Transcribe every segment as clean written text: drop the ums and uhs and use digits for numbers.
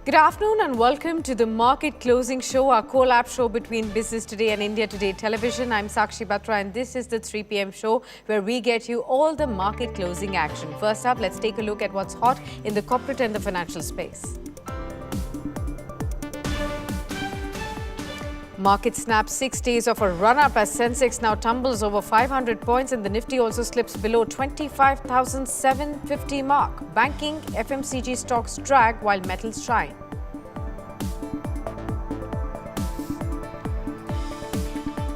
Good afternoon and welcome to the Market Closing Show, our collab show between Business Today and India Today Television. I'm Sakshi Batra and this is the 3 p.m. show where we get you all the market closing action. First up, let's take a look at what's hot in the corporate and the financial space. Market snaps 6 days of a run-up as Sensex now tumbles over 500 points and the Nifty also slips below 25,750 mark. Banking, FMCG stocks drag while metals shine.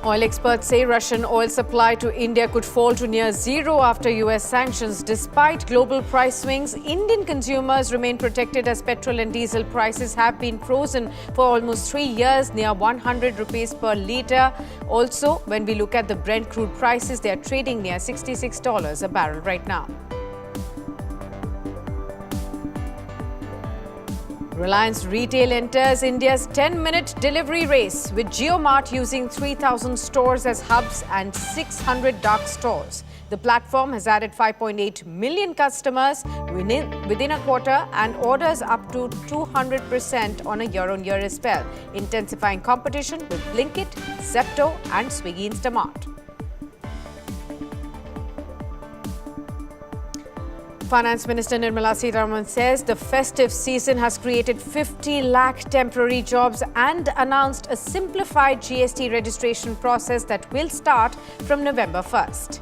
Oil experts say Russian oil supply to India could fall to near zero after US sanctions. Despite global price swings, Indian consumers remain protected as petrol and diesel prices have been frozen for almost 3 years, near 100 rupees per litre. Also, when we look at the Brent crude prices, they are trading near $66 a barrel right now. Reliance Retail enters India's 10-minute delivery race with JioMart using 3,000 stores as hubs and 600 dark stores. The platform has added 5.8 million customers within a quarter and orders up to 200% on a year-on-year spell, intensifying competition with Blinkit, Zepto and Swiggy Instamart. Finance Minister Nirmala Sitharaman says the festive season has created 50 lakh temporary jobs and announced a simplified GST registration process that will start from November 1st.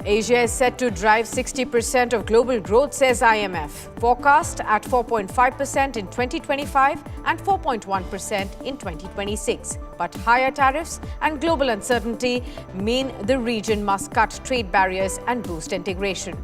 Asia is set to drive 60% of global growth, says IMF. Forecast at 4.5% in 2025 and 4.1% in 2026. But higher tariffs and global uncertainty mean the region must cut trade barriers and boost integration.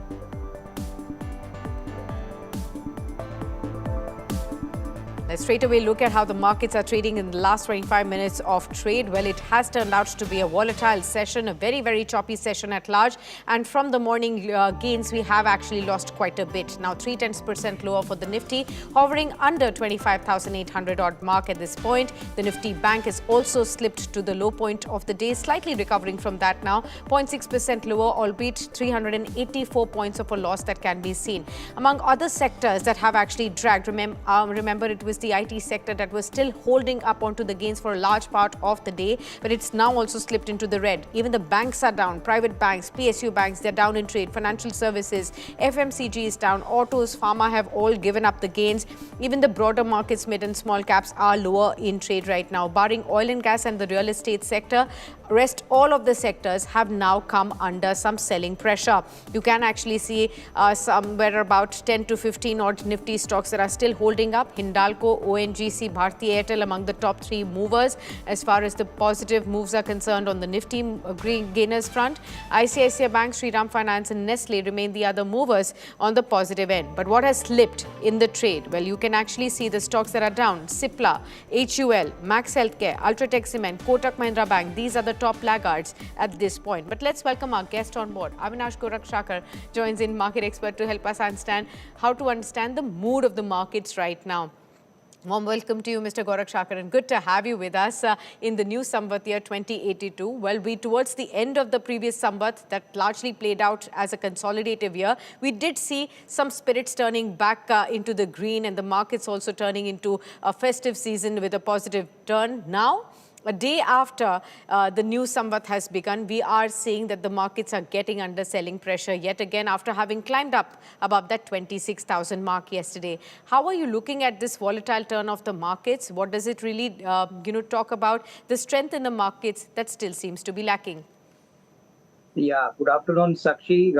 Let's straight away look at how the markets are trading in the last 25 minutes of trade. Well, it has turned out to be a volatile session, a very, very choppy session at large. And from the morning gains, we have actually lost quite a bit. Now, 0.3% lower for the Nifty, hovering under 25,800 odd mark at this point. The Nifty Bank has also slipped to the low point of the day, slightly recovering from that now. 0.6% lower, albeit 384 points of a loss that can be seen. Among other sectors that have actually dragged, remember it was the IT sector that was still holding up onto the gains for a large part of the day, but it's now also slipped into the red. Even the banks are down. Private banks, PSU banks, they're down in trade. Financial services, FMCG is down. Autos, pharma have all given up the gains. Even the broader markets, mid and small caps are lower in trade right now. Barring oil and gas and the real estate sector, rest all of the sectors have now come under some selling pressure. You can actually see somewhere about 10 to 15 odd Nifty stocks that are still holding up. Hindalco, ONGC, Bharti Airtel among the top 3 movers as far as the positive moves are concerned on the Nifty gainers front. ICICI Bank, Shriram Finance and Nestle remain the other movers on the positive end. But what has slipped in the trade? Well, you can actually see the stocks that are down. Cipla, HUL, Max Healthcare, Ultratech Cement, Kotak Mahindra Bank. These are the top laggards at this point. But let's welcome our guest on board. Avinash Gorakshakar joins in, market expert, to help us understand how to understand the mood of the markets right now. Warm welcome to you, Mr. Gorakshakar, and good to have you with us in the new Samvat year 2082. Well, we towards the end of the previous Samvat that largely played out as a consolidative year, we did see some spirits turning back into the green and the markets also turning into a festive season with a positive turn. Now, a day after the new Samvat has begun, we are seeing that the markets are getting under selling pressure yet again after having climbed up above that 26,000 mark yesterday. How are you looking at this volatile turn of the markets? What does it really, talk about the strength in the markets that still seems to be lacking? Yeah, good afternoon, Sakshi.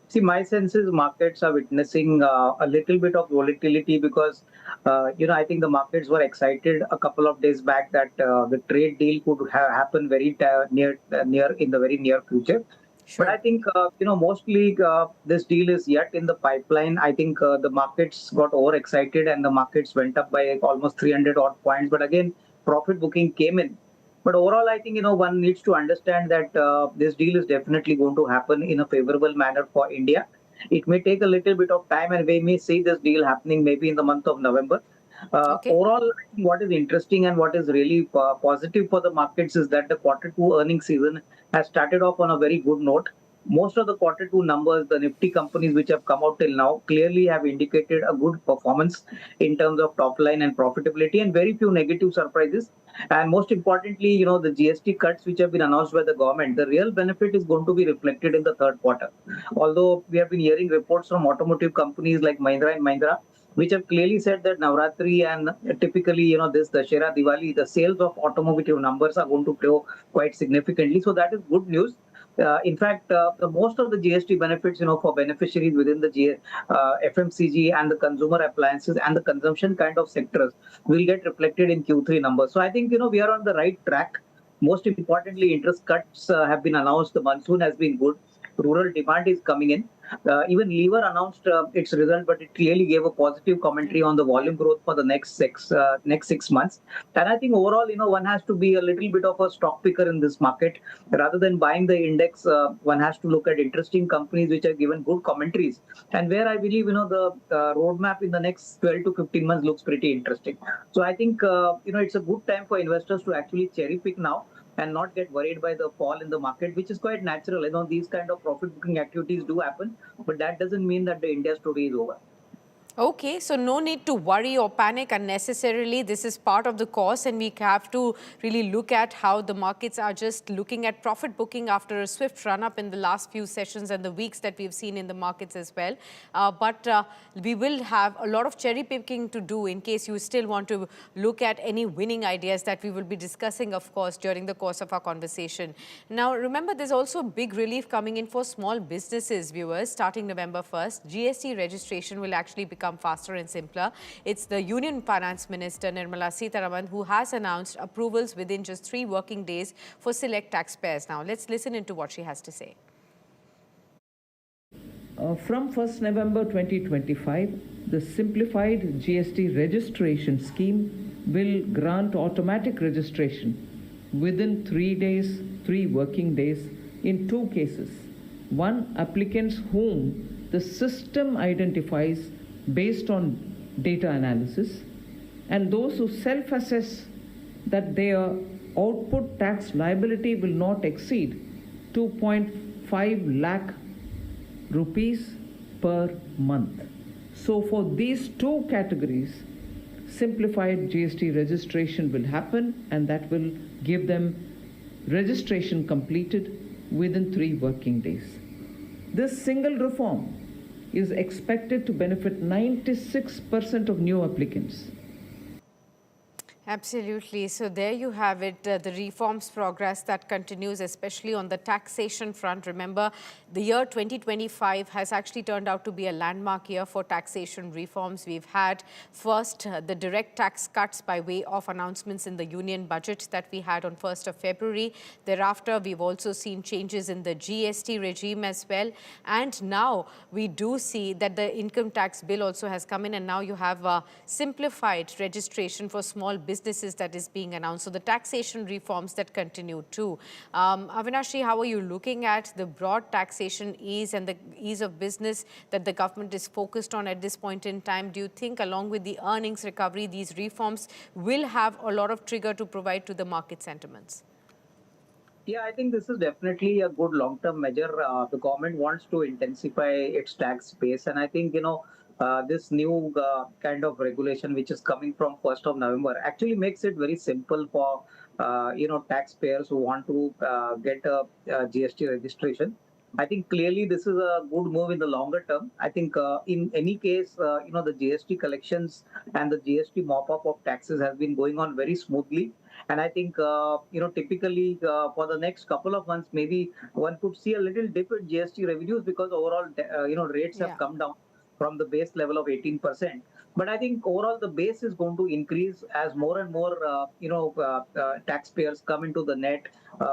See, my sense is markets are witnessing a little bit of volatility because, I think the markets were excited a couple of days back that the trade deal could happen very near in the very near future. Sure. But I think, mostly this deal is yet in the pipeline. I think the markets got overexcited and the markets went up by almost 300 odd points. But again, profit booking came in. But overall, I think, one needs to understand that this deal is definitely going to happen in a favorable manner for India. It may take a little bit of time and we may see this deal happening maybe in the month of November. Okay. Overall, I think what is interesting and what is really positive for the markets is that the Q2 earnings season has started off on a very good note. most of the quarter two numbers, the Nifty companies which have come out till now clearly have indicated a good performance in terms of top line and profitability, and very few negative surprises. And most importantly, the GST cuts which have been announced by the government, the real benefit is going to be reflected in the third quarter. Although we have been hearing reports from automotive companies like Mahindra and Mahindra, which have clearly said that Navratri and typically, this Dashera Diwali, the sales of automotive numbers are going to grow quite significantly. So that is good news. In fact, the most of the GST benefits, for beneficiaries within the FMCG and the consumer appliances and the consumption kind of sectors will get reflected in Q3 numbers. So I think, we are on the right track. Most importantly, interest cuts have been announced. The monsoon has been good. Rural demand is coming in. Even Lever announced its result, but it clearly gave a positive commentary on the volume growth for the next 6 months. And I think overall, one has to be a little bit of a stock picker in this market. Rather than buying the index, one has to look at interesting companies which have given good commentaries, and where I believe, the roadmap in the next 12 to 15 months looks pretty interesting. So I think, it's a good time for investors to actually cherry pick now and not get worried by the fall in the market, which is quite natural. These kind of profit booking activities do happen, but that doesn't mean that the India story is over. Okay, so no need to worry or panic unnecessarily. This is part of the course, and we have to really look at how the markets are just looking at profit booking after a swift run-up in the last few sessions and the weeks that we've seen in the markets as well. But we will have a lot of cherry picking to do in case you still want to look at any winning ideas that we will be discussing, of course, during the course of our conversation. Now, remember, there's also big relief coming in for small businesses, viewers. Starting November 1st, GST registration will actually become faster and simpler. It's the Union Finance Minister Nirmala Sitharaman who has announced approvals within just 3 working days for select taxpayers. Now, let's listen into what she has to say. From 1st November 2025, the Simplified GST registration scheme will grant automatic registration within 3 working days in 2 cases. One, applicants whom the system identifies based on data analysis, and those who self-assess that their output tax liability will not exceed 2.5 lakh rupees per month. So for these 2 categories, simplified GST registration will happen, and that will give them registration completed within 3 working days. This single reform is expected to benefit 96% of new applicants. Absolutely. So there you have it, the reforms progress that continues, especially on the taxation front. Remember, the year 2025 has actually turned out to be a landmark year for taxation reforms. We've had first the direct tax cuts by way of announcements in the union budget that we had on 1st of February. Thereafter, we've also seen changes in the GST regime as well. And now we do see that the income tax bill also has come in, and now you have a simplified registration for small businesses that is being announced. So the taxation reforms that continue too. Avinashi, how are you looking at the broad taxation ease and the ease of business that the government is focused on at this point in time? Do you think along with the earnings recovery, these reforms will have a lot of trigger to provide to the market sentiments? Yeah, I think this is definitely a good long-term measure. The government wants to intensify its tax base, and I think, this new kind of regulation which is coming from 1st of November actually makes it very simple for taxpayers who want to get a GST registration. I think clearly this is a good move in the longer term. I think in any case, the GST collections and the GST mop-up of taxes has been going on very smoothly. And I think, typically for the next couple of months, maybe one could see a little dip in GST revenues because overall, rates have come down from the base level of 18%. But I think overall the base is going to increase as more and more, taxpayers come into the net,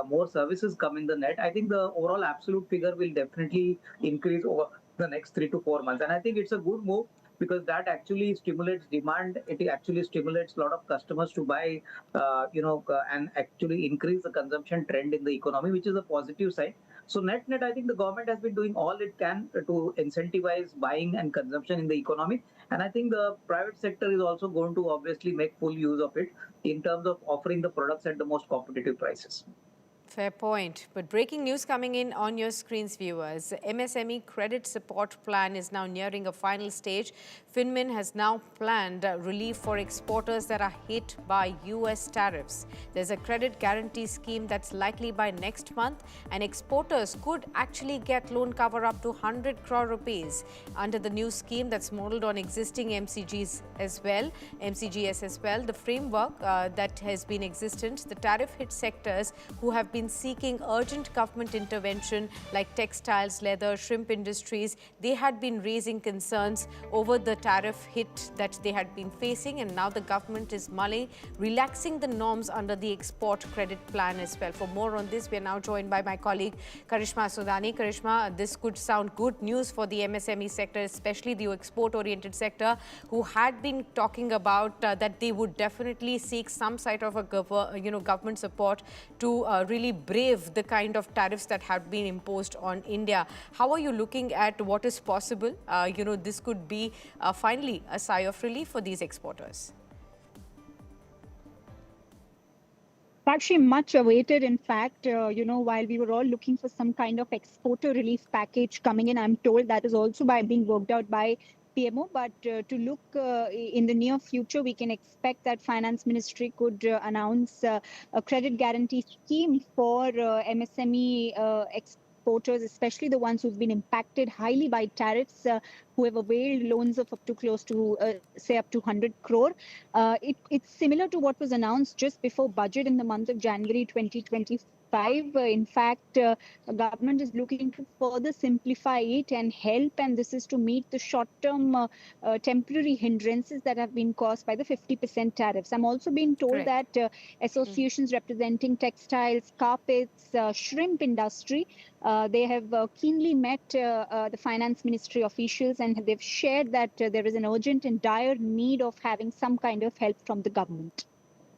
more services come in the net. I think the overall absolute figure will definitely increase over the next 3 to 4 months. And I think it's a good move because that actually stimulates demand. It actually stimulates a lot of customers to buy, and actually increase the consumption trend in the economy, which is a positive side. So net, I think the government has been doing all it can to incentivize buying and consumption in the economy. And I think the private sector is also going to obviously make full use of it in terms of offering the products at the most competitive prices. Fair point. But breaking news coming in on your screens, viewers. The MSME credit support plan is now nearing a final stage. FinMin has now planned relief for exporters that are hit by US tariffs. There's a credit guarantee scheme that's likely by next month, and exporters could actually get loan cover up to 100 crore rupees under the new scheme that's modeled on existing MCGs as well, MCGS as well. The framework that has been existent, the tariff hit sectors who have been seeking urgent government intervention like textiles, leather, shrimp industries, they had been raising concerns over the tariff hit that they had been facing, and now the government is mulling relaxing the norms under the export credit plan as well. For more on this, we are now joined by my colleague Karishma Sudani. Karishma, this could sound good news for the MSME sector, especially the export-oriented sector, who had been talking about that they would definitely seek some sort of a government support to really brave the kind of tariffs that have been imposed on India. How are you looking at what is possible? This could be finally a sigh of relief for these exporters. Actually, much awaited. In fact, while we were all looking for some kind of exporter relief package coming in, I'm told that is also being worked out by PMO. But to look in the near future, we can expect that Finance Ministry could announce a credit guarantee scheme for MSME exporters, especially the ones who've been impacted highly by tariffs, who have availed loans of up to close to, say, up to 100 crore. It's similar to what was announced just before budget in the month of January 2025. In fact, the government is looking to further simplify it and help, and this is to meet the short-term temporary hindrances that have been caused by the 50% tariffs. I'm also being told Correct. that associations representing textiles, carpets, shrimp industry, they have keenly met the Finance Ministry officials, and they've shared that there is an urgent and dire need of having some kind of help from the government.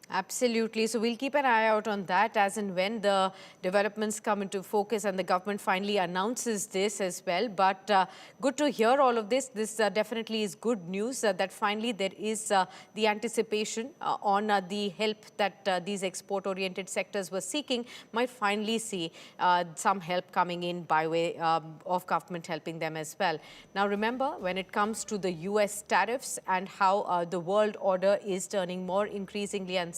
Absolutely. So we'll keep an eye out on that as and when the developments come into focus and the government finally announces this as well. But good to hear all of this. This definitely is good news that finally there is the anticipation on the help that these export-oriented sectors were seeking. Might finally see some help coming in by way of government helping them as well. Now remember, when it comes to the US tariffs and how the world order is turning more increasingly uncertain,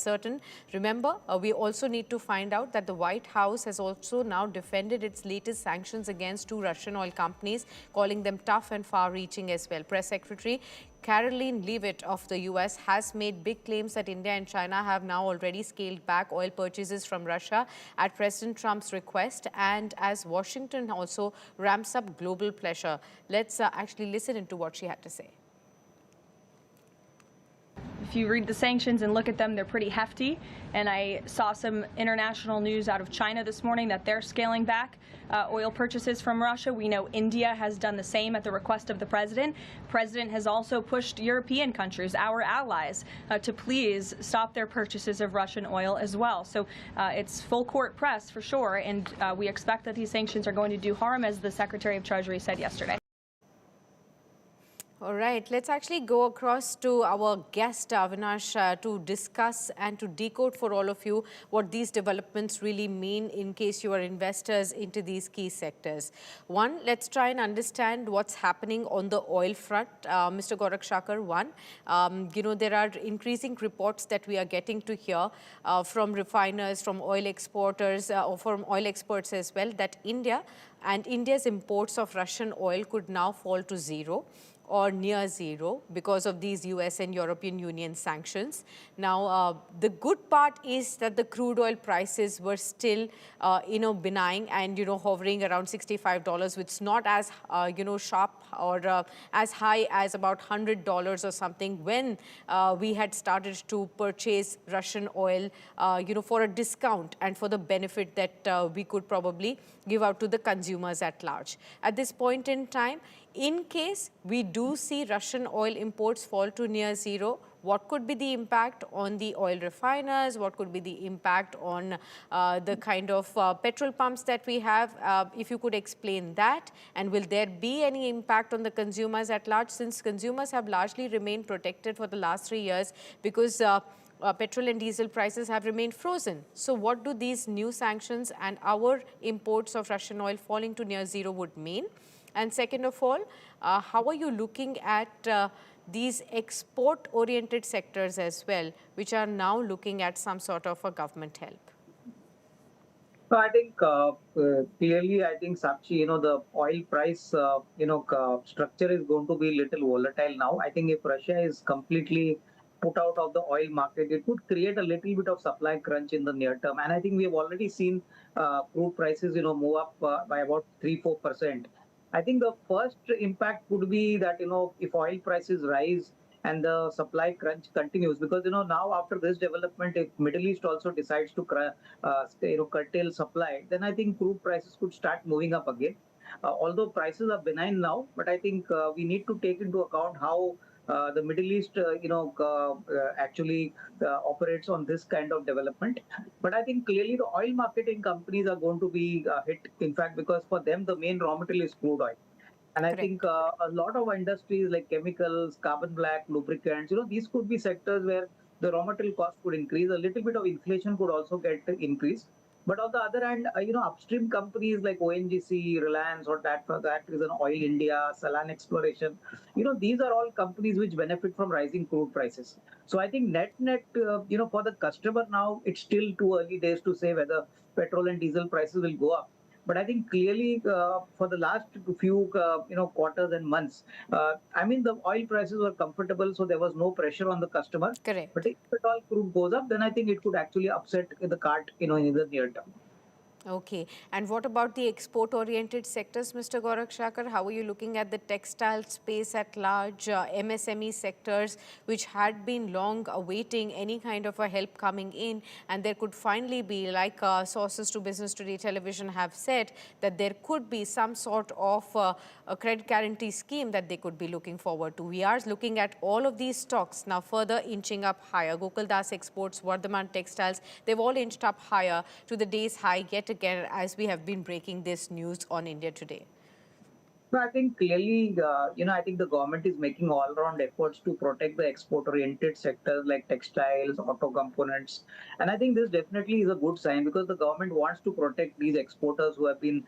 remember, we also need to find out that the White House has also now defended its latest sanctions against two Russian oil companies, calling them tough and far-reaching as well. Press Secretary Caroline Leavitt of the US has made big claims that India and China have now already scaled back oil purchases from Russia at President Trump's request, and as Washington also ramps up global pressure. Let's actually listen into what she had to say. If you read the sanctions and look at them, they're pretty hefty. And I saw some international news out of China this morning that they're scaling back oil purchases from Russia. We know India has done the same at the request of the president. The president has also pushed European countries, our allies, to please stop their purchases of Russian oil as well. So it's full court press for sure. And we expect that these sanctions are going to do harm, as the Secretary of Treasury said yesterday. All right, let's actually go across to our guest, Avinash, to discuss and to decode for all of you what these developments really mean in case you are investors into these key sectors. One, let's try and understand what's happening on the oil front. Mr. Gorak Shakar, there are increasing reports that we are getting to hear from refiners, from oil exporters, or from oil experts as well, that India and India's imports of Russian oil could now fall to zero or near zero because of these US and European Union sanctions. Now, the good part is that the crude oil prices were still, benign and, hovering around $65, which is not as, sharp or as high as about $100 or something when we had started to purchase Russian oil, for a discount and for the benefit that we could probably give out to the consumers at large. At this point in time, in case we do see Russian oil imports fall to near zero, what could be the impact on the oil refiners? What could be the impact on the kind of petrol pumps that we have? If you could explain that. And will there be any impact on the consumers at large, since consumers have largely remained protected for the last 3 years because petrol and diesel prices have remained frozen. So what do these new sanctions and our imports of Russian oil falling to near zero would mean? And second of all, how are you looking at these export-oriented sectors as well, which are now looking at some sort of a government help? So I think clearly, I think Sakshi, the oil price, structure is going to be little volatile now. I think if Russia is completely put out of the oil market, it would create a little bit of supply crunch in the near term. And I think we have already seen crude prices, move up by about 3-4%. I think the first impact could be that, if oil prices rise and the supply crunch continues, because, now after this development, if Middle East also decides to curtail supply, then I think crude prices could start moving up again. Although prices are benign now, but I think we need to take into account how the Middle East, actually operates on this kind of development. But I think clearly the oil marketing companies are going to be hit. In fact, because for them the main raw material is crude oil. And I think Correct. a lot of industries like chemicals, carbon black, lubricants, these could be sectors where the raw material cost could increase. A little bit of inflation could also get increased. But on the other hand, upstream companies like ONGC, Reliance, or that for that reason, Oil India, Salan Exploration, these are all companies which benefit from rising crude prices. So I think net, for the customer now, it's still too early days to say whether petrol and diesel prices will go up. But I think clearly for the last few quarters and months, I mean the oil prices were comfortable, so there was no pressure on the customer. But Correct. if at all crude goes up, then I think it could actually upset the cart, in the near term. Okay. And what about the export-oriented sectors, Mr. Gorakshakar? How are you looking at the textile space at large, MSME sectors, which had been long awaiting any kind of a help coming in, and there could finally be, like sources to Business Today Television have said, that there could be some sort of a credit guarantee scheme that they could be looking forward to. We are looking at all of these stocks now further inching up higher. Gokuldas Exports, Vardhaman Textiles, they've all inched up higher to the day's high yet again as we have been breaking this news on India Today. So I think clearly, I think the government is making all-round efforts to protect the export-oriented sectors like textiles, auto components, and I think this definitely is a good sign because the government wants to protect these exporters who have been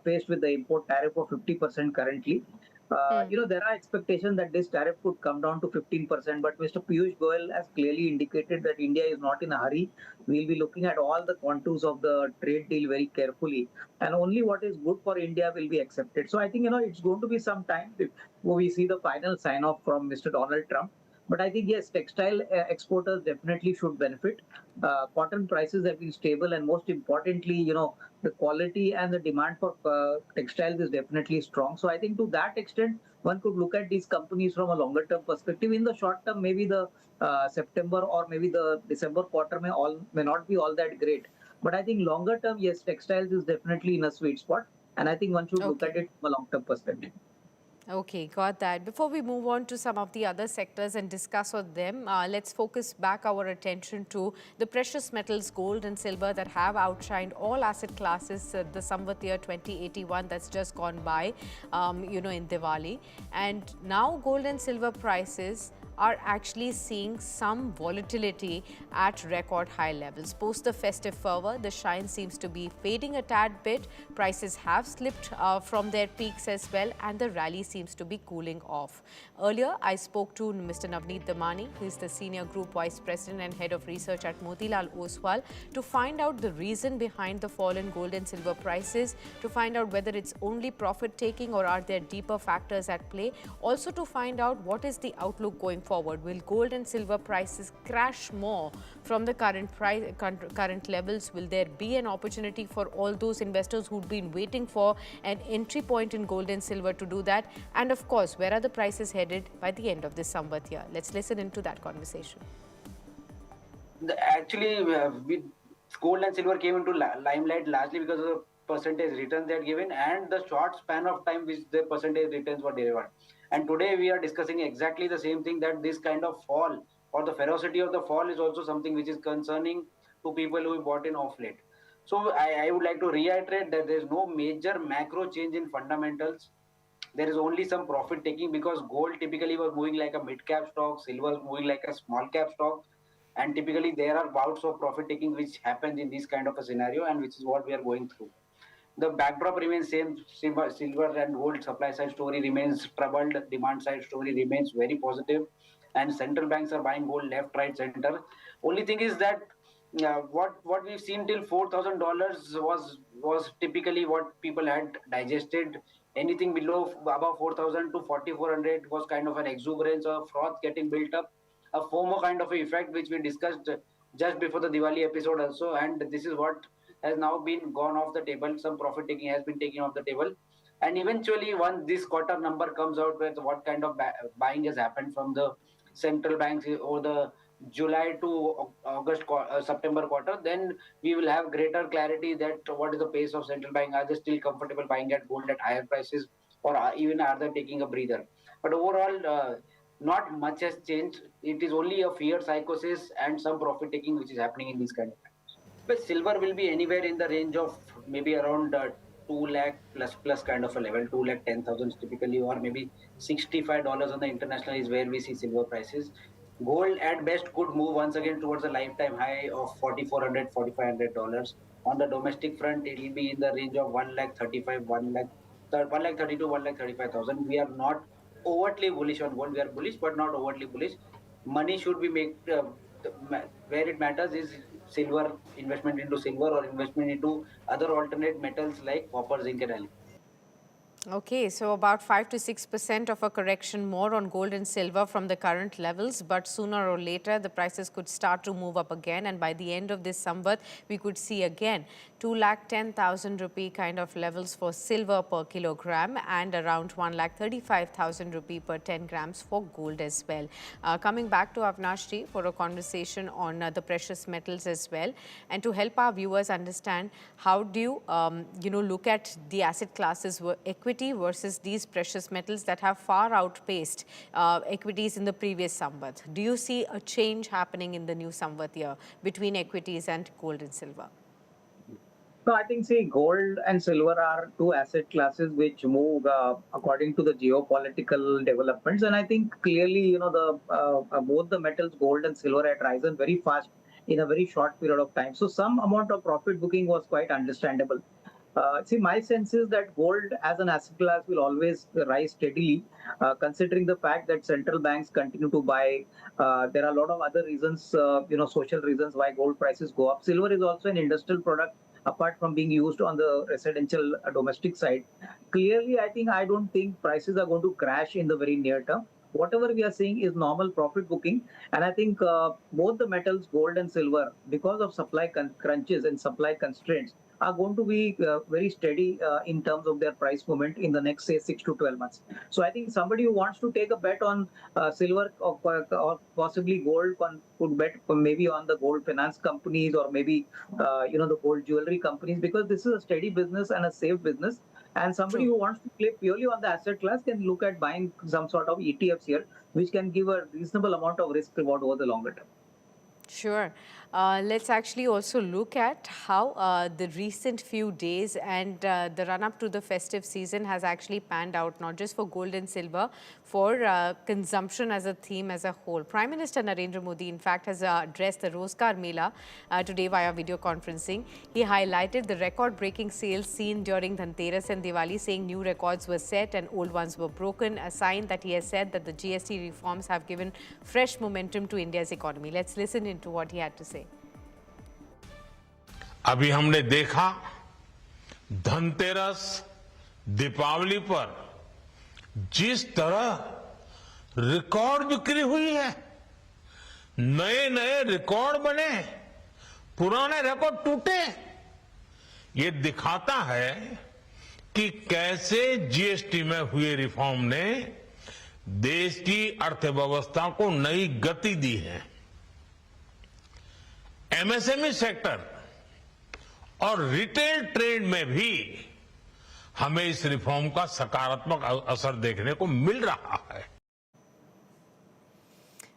faced with the import tariff of 50% currently. There are expectations that this tariff could come down to 15%, but Mr. Piyush Goyal has clearly indicated that India is not in a hurry. We'll be looking at all the contours of the trade deal very carefully, and only what is good for India will be accepted. So I think it's going to be some time before we see the final sign off from Mr. Donald Trump. But I think yes, textile exporters definitely should benefit. Cotton prices have been stable, and most importantly, the quality and the demand for textiles is definitely strong. So I think to that extent, one could look at these companies from a longer term perspective. In the short term, maybe the September or maybe the December quarter may not be all that great. But I think longer term, yes, textiles is definitely in a sweet spot. And I think one should look Okay. at it from a long term perspective. Okay, got that. Before we move on to some of the other sectors and discuss on them, let's focus back our attention to the precious metals, gold and silver, that have outshined all asset classes the Samvat year 2081 that's just gone by, in Diwali. And now gold and silver prices are actually seeing some volatility at record high levels. Post the festive fervor, the shine seems to be fading a tad bit. Prices have slipped from their peaks as well, and the rally seems to be cooling off. Earlier, I spoke to Mr. Navneet Damani, who is the Senior Group Vice President and Head of Research at Motilal Oswal, to find out the reason behind the fall in gold and silver prices, to find out whether it's only profit-taking or are there deeper factors at play, also to find out what is the outlook going forward. Will gold and silver prices crash more from the current levels? Will there be an opportunity for all those investors who've been waiting for an entry point in gold and silver to do that? And of course, where are the prices headed by the end of this Samvat year? Let's listen into that conversation. Actually, gold and silver came into limelight largely because of the percentage returns they had given and the short span of time which the percentage returns were delivered. And today we are discussing exactly the same thing, that this kind of fall or the ferocity of the fall is also something which is concerning to people who bought in off late. So I would like to reiterate that there is no major macro change in fundamentals. There is only some profit taking because gold typically was moving like a mid cap stock, silver was moving like a small cap stock. and typically there are bouts of profit taking which happens in this kind of a scenario, and which is what we are going through. The backdrop remains same. Silver and gold supply side story remains troubled. Demand side story remains very positive, and central banks are buying gold left, right, center. Only thing is that what we've seen till $4,000 was typically what people had digested. Anything below above 4,000 to 4,400 was kind of an exuberance or froth getting built up, a FOMO kind of effect which we discussed just before the Diwali episode also, and this is what has now been gone off the table. Some profit taking has been taken off the table, and eventually once this quarter number comes out with what kind of buying has happened from the central banks over the July to August September quarter, then we will have greater clarity that what is the pace of central bank. Are they still comfortable buying at gold at higher prices, or even are they taking a breather? But overall, not much has changed. It is only a fear psychosis and some profit taking which is happening in these kind of times. But silver will be anywhere in the range of maybe around 2 lakh plus kind of a level, 2 lakh 10,000 typically, or maybe $65 on the international is where we see silver prices. Gold at best could move once again towards a lifetime high of $4,400, $4,500. On the domestic front, it will be in the range of 1 lakh 35, 1 lakh 32, 1 lakh 35,000. We are not overtly bullish on gold. We are bullish, but not overtly bullish. Money should be made where it matters is silver, investment into silver or investment into other alternate metals like copper, zinc, and aluminum. Okay, so about 5 to 6% of a correction more on gold and silver from the current levels, but sooner or later the prices could start to move up again, and by the end of this Samvat we could see again 2,10,000 rupee kind of levels for silver per kilogram and around 1,35,000 rupee per 10 grams for gold as well. Coming back to Avinash ji for a conversation on the precious metals as well, and to help our viewers understand how do you look at the asset classes equity versus these precious metals that have far outpaced equities in the previous Samvat. Do you see a change happening in the new Samvat year between equities and gold and silver? No, I think, see, gold and silver are two asset classes which move according to the geopolitical developments. And I think clearly, both the metals, gold and silver, had risen very fast in a very short period of time. So some amount of profit booking was quite understandable. See, my sense is that gold as an asset class will always rise steadily, considering the fact that central banks continue to buy. There are a lot of other reasons, social reasons why gold prices go up. Silver is also an industrial product, apart from being used on the residential domestic side. Clearly, I don't think prices are going to crash in the very near term. Whatever we are seeing is normal profit booking. And I think both the metals, gold and silver, because of supply crunches and supply constraints, are going to be very steady in terms of their price movement in the next, say, 6 to 12 months. So I think somebody who wants to take a bet on silver or possibly gold could bet maybe on the gold finance companies or maybe, the gold jewelry companies, because this is a steady business and a safe business. And somebody who wants to play purely on the asset class can look at buying some sort of ETFs here, which can give a reasonable amount of risk reward over the longer term. Sure. Let's actually also look at how the recent few days and the run-up to the festive season has actually panned out, not just for gold and silver, for consumption as a theme as a whole. Prime Minister Narendra Modi, in fact, has addressed the Rozgar Mela today via video conferencing. He highlighted the record-breaking sales seen during Dhanteras and Diwali, saying new records were set and old ones were broken, a sign that he has said that the GST reforms have given fresh momentum to India's economy. Let's listen into what he had to say. अभी हमने देखा धनतेरस दीपावली पर जिस तरह record बिक्री हुई है, नए नए रिकॉर्ड बने, पुराने रिकॉर्ड टूटे, ये दिखाता है कि कैसे जीएसटी में हुए रिफॉर्म ने देश की अर्थव्यवस्था को नई गति दी है। एमएसएमई सेक्टर और रिटेल ट्रेड में भी हमें इस रिफॉर्म का सकारात्मक असर देखने को मिल रहा है।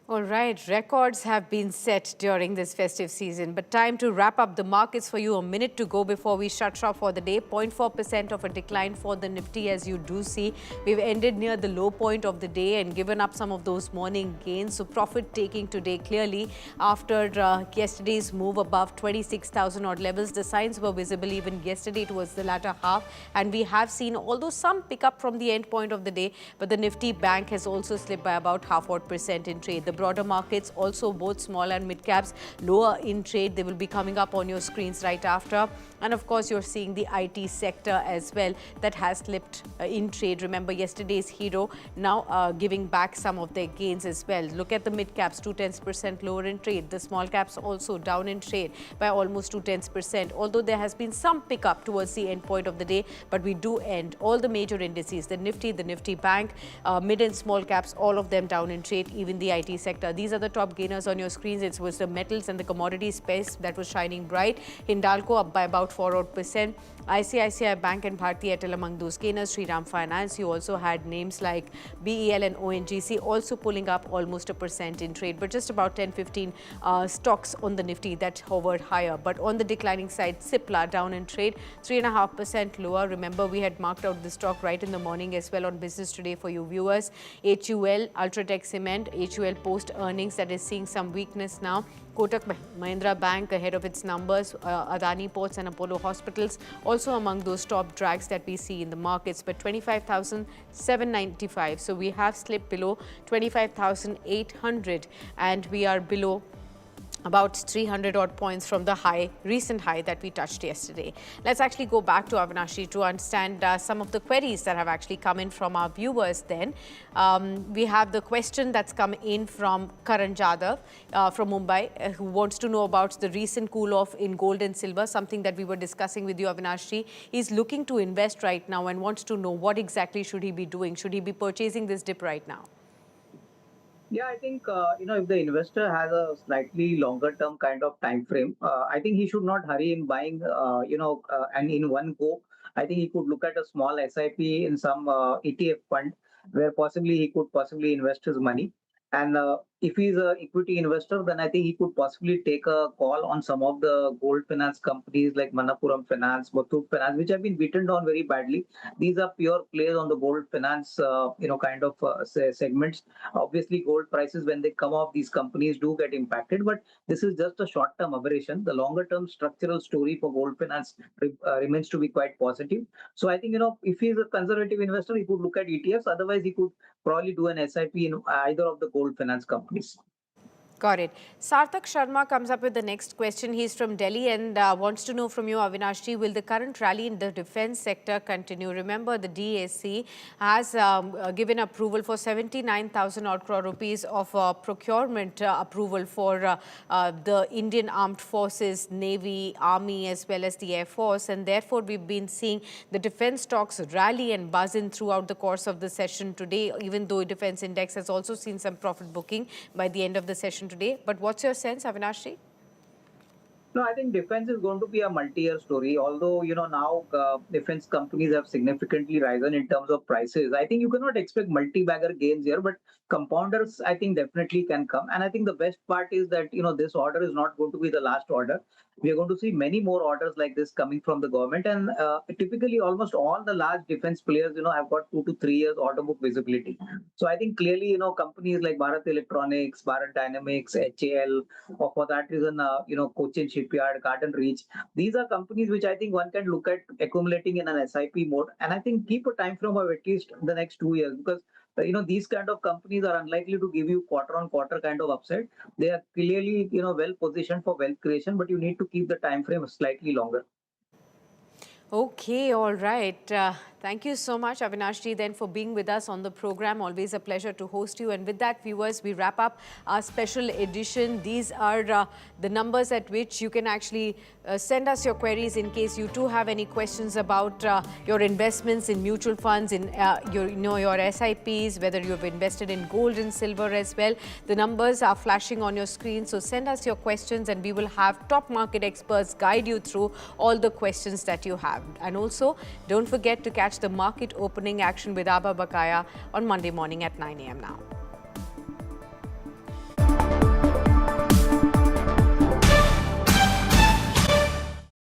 All right, records have been set during this festive season, but time to wrap up the markets for you. A minute to go before we shut shop for the day. 0.4% of a decline for the Nifty, as you do see. We've ended near the low point of the day and given up some of those morning gains. So profit taking today clearly after yesterday's move above 26,000 odd levels. The signs were visible even yesterday towards the latter half, and we have seen, although some pickup from the end point of the day, but the Nifty bank has also slipped by about 0.5% in trade. The broader markets also, both small and mid caps, lower in trade. They will be coming up on your screens right after. And of course, you're seeing the IT sector as well that has slipped in trade. Remember yesterday's hero, now giving back some of their gains as well. Look at the mid caps, 0.2% lower in trade. The small caps also down in trade by almost 0.2%. Although there has been some pickup towards the end point of the day, but we do end all the major indices, the Nifty bank, mid and small caps, all of them down in trade, even the IT sector. These are the top gainers on your screens. It was the metals and the commodity space that was shining bright. Hindalco up by about 4%. ICICI Bank and Bharti Airtel among those gainers. Shriram Finance, you also had names like BEL and ONGC also pulling up almost 1% in trade, but just about 10-15 stocks on the Nifty that hovered higher. But on the declining side, Cipla down in trade, 3.5% lower. Remember, we had marked out the stock right in the morning as well on Business Today for you viewers. HUL, Ultratech Cement, HUL post earnings that is seeing some weakness now. Kotak Mahindra Bank ahead of its numbers, Adani Ports and Apollo Hospitals also among those top drags that we see in the markets, but 25,795. So we have slipped below 25,800 and we are below about 300 odd points from the recent high that we touched yesterday. Let's actually go back to Avinashi to understand some of the queries that have actually come in from our viewers then. We have the question that's come in from Karan Jadhav from Mumbai, who wants to know about the recent cool off in gold and silver, something that we were discussing with you, Avinashi. He's looking to invest right now and wants to know what exactly should he be doing. Should he be purchasing this dip right now? Yeah, I think if the investor has a slightly longer term kind of time frame, I think he should not hurry in buying, and in one go. I think he could look at a small SIP in some ETF fund where possibly he could possibly invest his money. And if he's an equity investor, then I think he could possibly take a call on some of the gold finance companies like Manappuram Finance, Muthoot Finance, which have been beaten down very badly. These are pure plays on the gold finance, segments. Obviously, gold prices, when they come off, these companies do get impacted, but this is just a short-term aberration. The longer-term structural story for gold finance remains to be quite positive. So I think, if he's a conservative investor, he could look at ETFs. Otherwise, he could probably do an SIP in either of the gold finance companies. Got it. Sarthak Sharma comes up with the next question. He's from Delhi and wants to know from you, Avinashi, will the current rally in the defense sector continue? Remember, the DAC has given approval for 79,000 odd crore rupees of procurement approval for the Indian Armed Forces, Navy, Army, as well as the Air Force. And therefore, we've been seeing the defense stocks rally and buzz in throughout the course of the session today, even though defense index has also seen some profit booking by the end of the session today. But what's your sense, Avinashi? No, I think defense is going to be a multi-year story. Although, now defense companies have significantly risen in terms of prices. I think you cannot expect multi-bagger gains here, but compounders, I think, definitely can come. And I think the best part is that, this order is not going to be the last order. We are going to see many more orders like this coming from the government. And typically, almost all the large defense players, have got 2 to 3 years order book visibility. So I think clearly, companies like Bharat Electronics, Bharat Dynamics, HAL, or for that reason, Cochin Shipyard, Garden Reach, these are companies which I think one can look at accumulating in an SIP mode. And I think keep a time frame of at least the next 2 years, because these kind of companies are unlikely to give you quarter on quarter kind of upside. They are clearly, well positioned for wealth creation, but you need to keep the time frame slightly longer. Okay, all right. Thank you so much, Avinash-ji, then for being with us on the program. Always a pleasure to host you. And with that, viewers, we wrap up our special edition. These are the numbers at which you can actually send us your queries in case you too have any questions about your investments in mutual funds, in your SIPs, whether you've invested in gold and silver as well. The numbers are flashing on your screen. So send us your questions and we will have top market experts guide you through all the questions that you have. And also, don't forget to catch the market opening action with Abha Bakaya on Monday morning at 9 a.m. now.